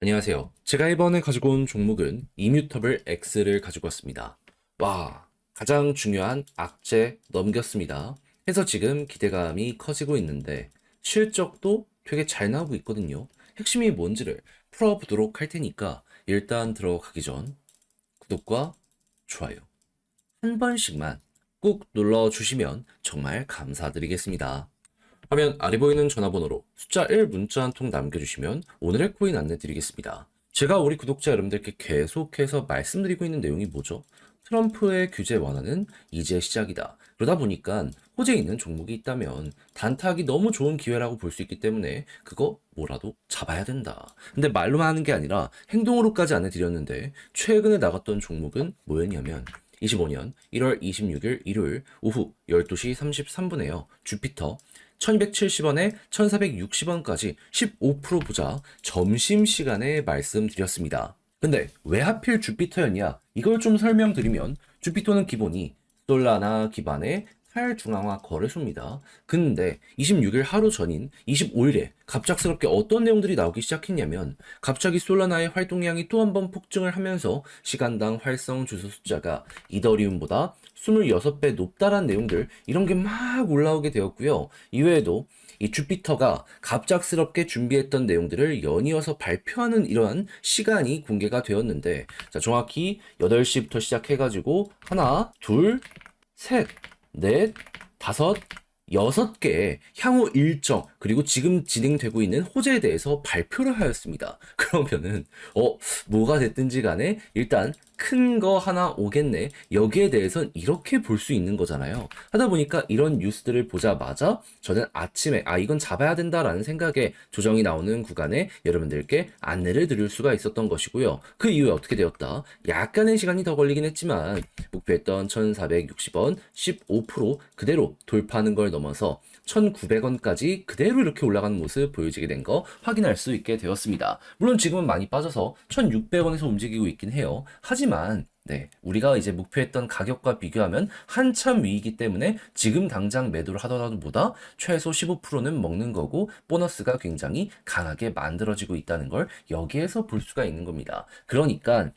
안녕하세요. 제가 이번에 가지고 온 종목은 이뮤터블 X를 가지고 왔습니다. 와, 가장 중요한 악재 넘겼습니다. 해서 지금 기대감이 커지고 있는데 실적도 되게 잘 나오고 있거든요. 핵심이 뭔지를 풀어보도록 할 테니까 일단 들어가기 전 구독과 좋아요 한 번씩만 꾹 눌러주시면 정말 감사드리겠습니다. 화면 아래 보이는 전화번호로 숫자 1 문자 한 통 남겨주시면 오늘의 코인 안내드리겠습니다. 제가 우리 구독자 여러분들께 계속해서 말씀드리고 있는 내용이 뭐죠? 트럼프의 규제 완화는 이제 시작이다. 그러다 보니까 호재에 있는 종목이 있다면 단타하기 너무 좋은 기회라고 볼 수 있기 때문에 그거 뭐라도 잡아야 된다. 근데 말로만 하는 게 아니라 행동으로까지 안내드렸는데 최근에 나갔던 종목은 뭐였냐면 25년 1월 26일 일요일 오후 12시 33분에요. 주피터 1270원에 1460원까지 15% 보자 점심시간에 말씀드렸습니다. 근데 왜 하필 주피터였냐? 이걸 좀 설명드리면 주피터는 기본이 솔라나 기반의 탈중앙화 거래소입니다. 근데 26일 하루 전인 25일에 갑작스럽게 어떤 내용들이 나오기 시작했냐면 갑자기 솔라나의 활동량이 또 한 번 폭증을 하면서 시간당 활성 주소 숫자가 이더리움보다 26배 높다란 내용들 이런 게 막 올라오게 되었고요. 이외에도 이 주피터가 갑작스럽게 준비했던 내용들을 연이어서 발표하는 이러한 시간이 공개가 되었는데 자, 정확히 8시부터 시작해가지고 하나, 둘, 셋, 넷, 다섯, 6개의 향후 일정 그리고 지금 진행되고 있는 호재에 대해서 발표를 하였습니다. 그러면은 뭐가 됐든지 간에 일단 큰 거 하나 오겠네. 여기에 대해선 이렇게 볼 수 있는 거잖아요. 하다 보니까 이런 뉴스들을 보자마자 저는 아침에 이건 잡아야 된다라는 생각에 조정이 나오는 구간에 여러분들께 안내를 드릴 수가 있었던 것이고요. 그 이후에 어떻게 되었다? 약간의 시간이 더 걸리긴 했지만 목표했던 1460원 15% 그대로 돌파하는 걸 넘어서 1900원까지 그대로 이렇게 올라가는 모습 보여지게 된 거 확인할 수 있게 되었습니다. 물론 지금은 많이 빠져서 1600원에서 움직이고 있긴 해요. 하지만 네, 우리가 이제 목표했던 가격과 비교하면 한참 위이기 때문에 지금 당장 매도를 하더라도 보다 최소 15%는 먹는 거고 보너스가 굉장히 강하게 만들어지고 있다는 걸 여기에서 볼 수가 있는 겁니다. 그러니까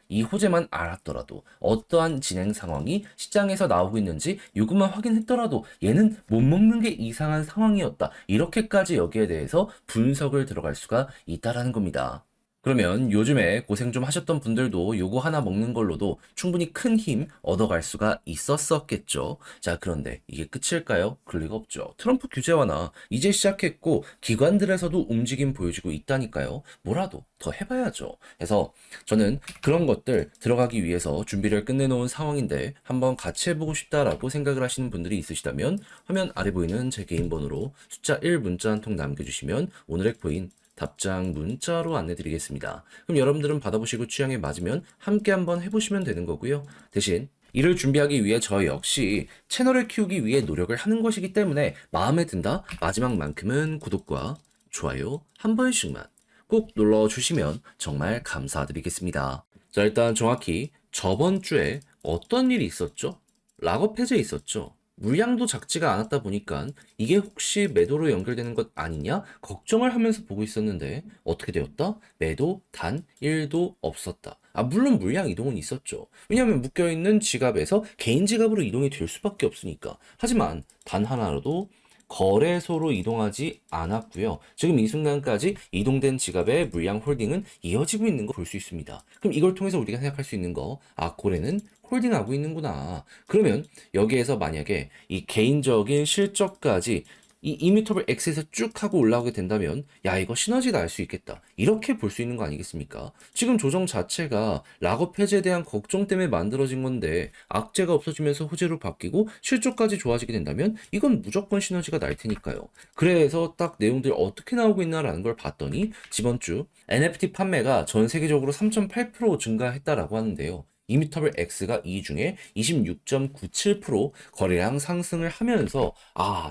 이 호재만 알았더라도 어떠한 진행 상황이 시장에서 나오고 있는지 이것만 확인했더라도 얘는 못 먹는 게 이상한 상황이었다. 이렇게까지 여기에 대해서 분석을 들어갈 수가 있다라는 겁니다. 그러면 요즘에 고생 좀 하셨던 분들도 요거 하나 먹는 걸로도 충분히 큰 힘 얻어갈 수가 있었었겠죠. 자, 그런데 이게 끝일까요? 그럴 리가 없죠. 트럼프 규제 완화 이제 시작했고 기관들에서도 움직임 보여주고 있다니까요. 뭐라도 더 해봐야죠. 그래서 저는 그런 것들 들어가기 위해서 준비를 끝내놓은 상황인데 한번 같이 해보고 싶다라고 생각을 하시는 분들이 있으시다면 화면 아래 보이는 제 개인 번호로 숫자 1 문자 한 통 남겨주시면 오늘의 코인 답장 문자로 안내드리겠습니다. 그럼 여러분들은 받아보시고 취향에 맞으면 함께 한번 해보시면 되는 거고요. 대신 이를 준비하기 위해 저 역시 채널을 키우기 위해 노력을 하는 것이기 때문에 마음에 든다 마지막만큼은 구독과 좋아요 한 번씩만 꼭 눌러주시면 정말 감사드리겠습니다. 자, 일단 정확히 저번 주에 어떤 일이 있었죠? 락업 해제 있었죠? 물량도 작지가 않았다 보니까 이게 혹시 매도로 연결되는 것 아니냐 걱정을 하면서 보고 있었는데 어떻게 되었다? 매도 단 1도 없었다. 물론 물량 이동은 있었죠. 왜냐하면 묶여있는 지갑에서 개인 지갑으로 이동이 될 수밖에 없으니까. 하지만 단 하나라도 거래소로 이동하지 않았고요. 지금 이 순간까지 이동된 지갑의 물량 홀딩은 이어지고 있는 거 볼 수 있습니다. 그럼 이걸 통해서 우리가 생각할 수 있는 거, 고래는 홀딩하고 있는구나. 그러면 여기에서 만약에 이 개인적인 실적까지 이 이뮤터블 X에서 쭉 하고 올라오게 된다면 야 이거 시너지다 알 수 있겠다 이렇게 볼 수 있는 거 아니겠습니까? 지금 조정 자체가 락업 해제에 대한 걱정 때문에 만들어진 건데 악재가 없어지면서 호재로 바뀌고 실적까지 좋아지게 된다면 이건 무조건 시너지가 날 테니까요. 그래서 딱 내용들이 어떻게 나오고 있나라는 걸 봤더니 이번 주 NFT 판매가 전 세계적으로 3.8% 증가했다라고 하는데요. 이뮤터블 X가 이 중에 26.97% 거래량 상승을 하면서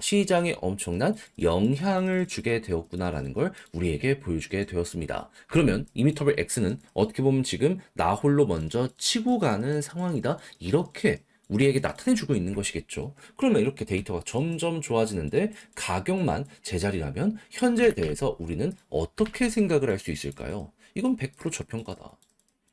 시장에 엄청난 영향을 주게 되었구나라는 걸 우리에게 보여주게 되었습니다. 그러면 이뮤터블 X는 어떻게 보면 지금 나 홀로 먼저 치고 가는 상황이다. 이렇게 우리에게 나타내주고 있는 것이겠죠. 그러면 이렇게 데이터가 점점 좋아지는데 가격만 제자리라면 현재에 대해서 우리는 어떻게 생각을 할 수 있을까요? 이건 100% 저평가다.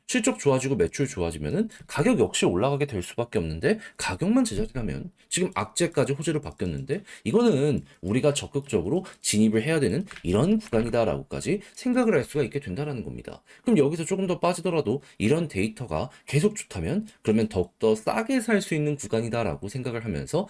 실적 좋아지고 매출 좋아지면은 가격 역시 올라가게 될 수밖에 없는데 가격만 제자리라면 지금 악재까지 호재로 바뀌었는데 이거는 우리가 적극적으로 진입을 해야 되는 이런 구간이다라고까지 생각을 할 수가 있게 된다라는 겁니다. 그럼 여기서 조금 더 빠지더라도 이런 데이터가 계속 좋다면 그러면 더욱더 싸게 살 수 있는 구간이다라고 생각을 하면서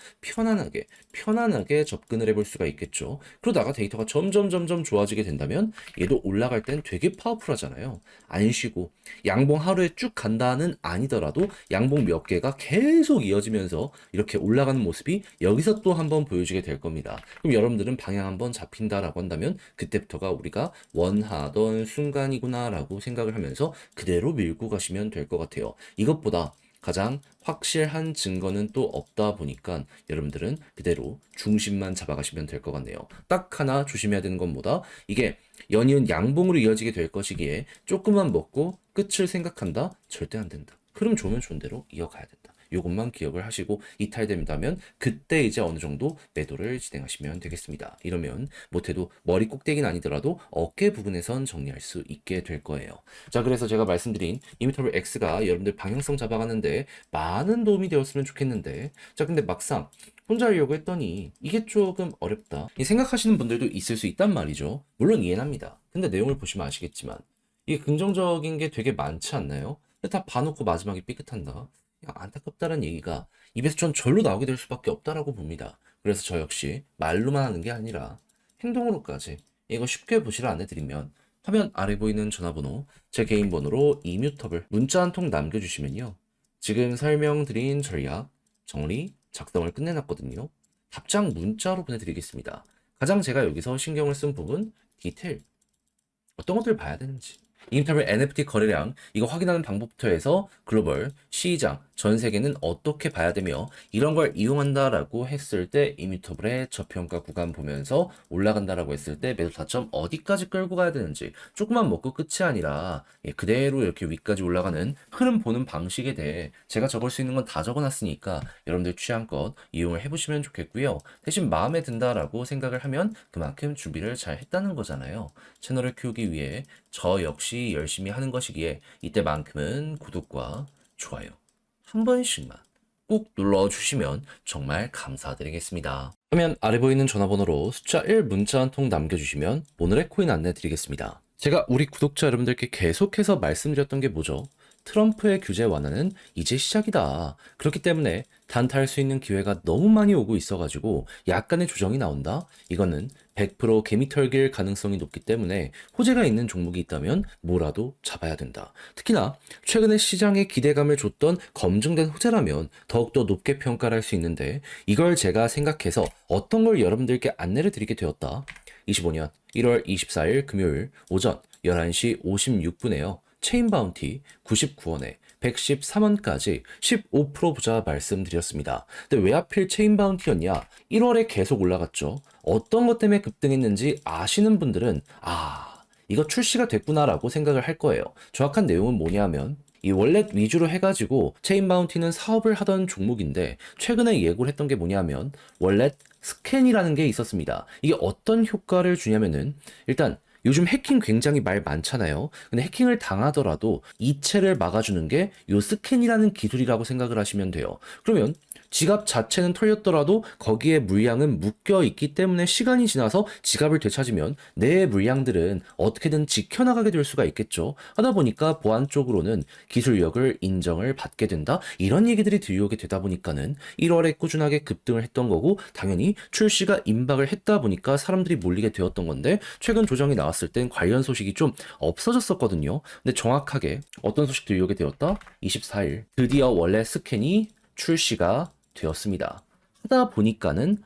편안하게 접근을 해볼 수가 있겠죠. 그러다가 데이터가 점점 좋아지게 된다면 얘도 올라갈 땐 되게 파워풀하잖아요. 안 쉬고 양봉 하루에 쭉 간다는 아니더라도 양봉 몇 개가 계속 이어지면서 이렇게 올라가는 모습이 여기서 또 한번 보여지게 될 겁니다. 그럼 여러분들은 방향 한번 잡힌다라고 한다면 그때부터가 우리가 원하던 순간이구나라고 생각을 하면서 그대로 밀고 가시면 될 것 같아요. 이것보다 가장 확실한 증거는 또 없다 보니까 여러분들은 그대로 중심만 잡아가시면 될 것 같네요. 딱 하나 조심해야 되는 건 뭐다? 이게 연이은 양봉으로 이어지게 될 것이기에 조금만 먹고 끝을 생각한다? 절대 안 된다. 흐름 좋으면 좋은 대로 이어가야 된다. 이것만 기억을 하시고 이탈된다면 그때 이제 어느 정도 매도를 진행하시면 되겠습니다. 이러면 못해도 머리 꼭대기는 아니더라도 어깨 부분에선 정리할 수 있게 될 거예요. 자, 그래서 제가 말씀드린 이미터블 X가 여러분들 방향성 잡아가는데 많은 도움이 되었으면 좋겠는데 자, 근데 막상 혼자 하려고 했더니 이게 조금 어렵다. 생각하시는 분들도 있을 수 있단 말이죠. 물론 이해는 합니다. 근데 내용을 보시면 아시겠지만 이게 긍정적인 게 되게 많지 않나요? 근데 다 봐놓고 마지막에 삐끗한다. 안타깝다는 얘기가 입에서 전 절로 나오게 될 수밖에 없다라고 봅니다. 그래서 저 역시 말로만 하는 게 아니라 행동으로까지 이거 쉽게 보시라 안내드리면 화면 아래 보이는 전화번호 제 개인 번호로 이뮤터블 문자 한 통 남겨주시면요. 지금 설명드린 전략 정리 작성을 끝내놨거든요. 답장 문자로 보내드리겠습니다. 가장 제가 여기서 신경을 쓴 부분 디테일 어떤 것들을 봐야 되는지 이미터블 NFT 거래량 이거 확인하는 방법부터 해서 글로벌 시장 전 세계는 어떻게 봐야 되며 이런 걸 이용한다라고 했을 때 이미터블의 저평가 구간 보면서 올라간다라고 했을 때 매도 타점 어디까지 끌고 가야 되는지 조금만 먹고 끝이 아니라 그대로 이렇게 위까지 올라가는 흐름 보는 방식에 대해 제가 적을 수 있는 건 다 적어놨으니까 여러분들 취향껏 이용을 해보시면 좋겠고요. 대신 마음에 든다라고 생각을 하면 그만큼 준비를 잘 했다는 거잖아요. 채널을 키우기 위해 저 역시 열심히 하는 것이기에 이때만큼은 구독과 좋아요 한 번씩만 꼭 눌러주시면 정말 감사드리겠습니다. 화면 아래 보이는 전화번호로 숫자 1 문자 한 통 남겨주시면 오늘의 코인 안내 드리겠습니다. 제가 우리 구독자 여러분들께 계속해서 말씀드렸던 게 뭐죠? 트럼프의 규제 완화는 이제 시작이다. 그렇기 때문에 단타할 수 있는 기회가 너무 많이 오고 있어가지고 약간의 조정이 나온다? 이거는 100% 개미 털길 가능성이 높기 때문에 호재가 있는 종목이 있다면 뭐라도 잡아야 된다. 특히나 최근에 시장에 기대감을 줬던 검증된 호재라면 더욱더 높게 평가를 할 수 있는데 이걸 제가 생각해서 어떤 걸 여러분들께 안내를 드리게 되었다. 25년 1월 24일 금요일 오전 11시 56분에요. 체인 바운티 99원에 113원까지 15% 부자 말씀드렸습니다. 근데 왜 하필 체인 바운티였냐? 1월에 계속 올라갔죠. 어떤 것 때문에 급등했는지 아시는 분들은 이거 출시가 됐구나라고 생각을 할 거예요. 정확한 내용은 뭐냐면 이 월렛 위주로 해가지고 체인 바운티는 사업을 하던 종목인데 최근에 예고를 했던 게 뭐냐면 월렛 스캔이라는 게 있었습니다. 이게 어떤 효과를 주냐면은 일단 요즘 해킹 굉장히 말 많잖아요. 근데 해킹을 당하더라도 이체를 막아주는 게 요 스캔이라는 기술이라고 생각을 하시면 돼요. 그러면 지갑 자체는 털렸더라도 거기에 물량은 묶여 있기 때문에 시간이 지나서 지갑을 되찾으면 내 물량들은 어떻게든 지켜나가게 될 수가 있겠죠. 하다 보니까 보안 쪽으로는 기술력을 인정을 받게 된다. 이런 얘기들이 들려오게 되다 보니까는 1월에 꾸준하게 급등을 했던 거고 당연히 출시가 임박을 했다 보니까 사람들이 몰리게 되었던 건데 최근 조정이 나왔을 땐 관련 소식이 좀 없어졌었거든요. 근데 정확하게 어떤 소식 들려오게 되었다? 24일 드디어 원래 스캔이 출시가 되었습니다. 하다 보니까는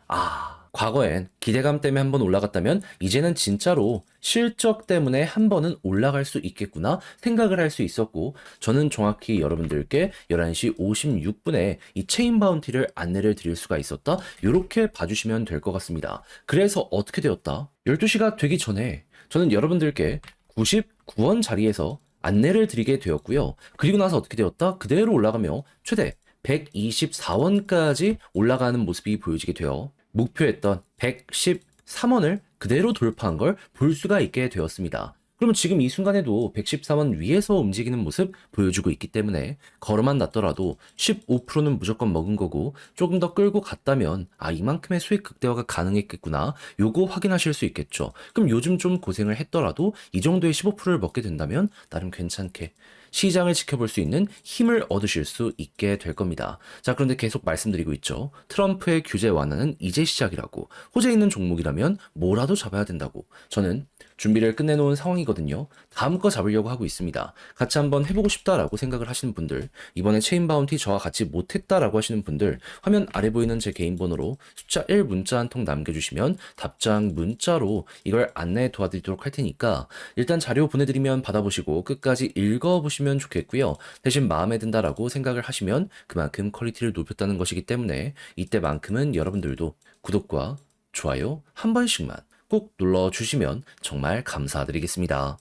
과거엔 기대감 때문에 한번 올라갔다면 이제는 진짜로 실적 때문에 한 번은 올라갈 수 있겠구나 생각을 할 수 있었고 저는 정확히 여러분들께 11시 56분에 이 체인 바운티를 안내를 드릴 수가 있었다. 이렇게 봐주시면 될 것 같습니다. 그래서 어떻게 되었다? 12시가 되기 전에 저는 여러분들께 99원 자리에서 안내를 드리게 되었고요. 그리고 나서 어떻게 되었다? 그대로 올라가며 최대 124원까지 올라가는 모습이 보여지게 되어 목표했던 113원을 그대로 돌파한 걸 볼 수가 있게 되었습니다. 그러면 지금 이 순간에도 113원 위에서 움직이는 모습 보여주고 있기 때문에 걸어만 놨더라도 15%는 무조건 먹은 거고 조금 더 끌고 갔다면 이만큼의 수익 극대화가 가능했겠구나 요거 확인하실 수 있겠죠. 그럼 요즘 좀 고생을 했더라도 이 정도의 15%를 먹게 된다면 나름 괜찮게 시장을 지켜볼 수 있는 힘을 얻으실 수 있게 될 겁니다. 자, 그런데 계속 말씀드리고 있죠. 트럼프의 규제 완화는 이제 시작이라고. 호재 있는 종목이라면 뭐라도 잡아야 된다고. 저는 준비를 끝내놓은 상황이거든요. 다음 거 잡으려고 하고 있습니다. 같이 한번 해보고 싶다라고 생각을 하시는 분들, 이번에 체인 바운티 저와 같이 못했다라고 하시는 분들, 화면 아래 보이는 제 개인 번호로 숫자 1 문자 한 통 남겨주시면 답장 문자로 이걸 안내해 도와드리도록 할 테니까 일단 자료 보내드리면 받아보시고 끝까지 읽어보시면 좋겠고요. 대신 마음에 든다라고 생각을 하시면 그만큼 퀄리티를 높였다는 것이기 때문에 이때만큼은 여러분들도 구독과 좋아요 한 번씩만 꼭 눌러주시면 정말 감사드리겠습니다.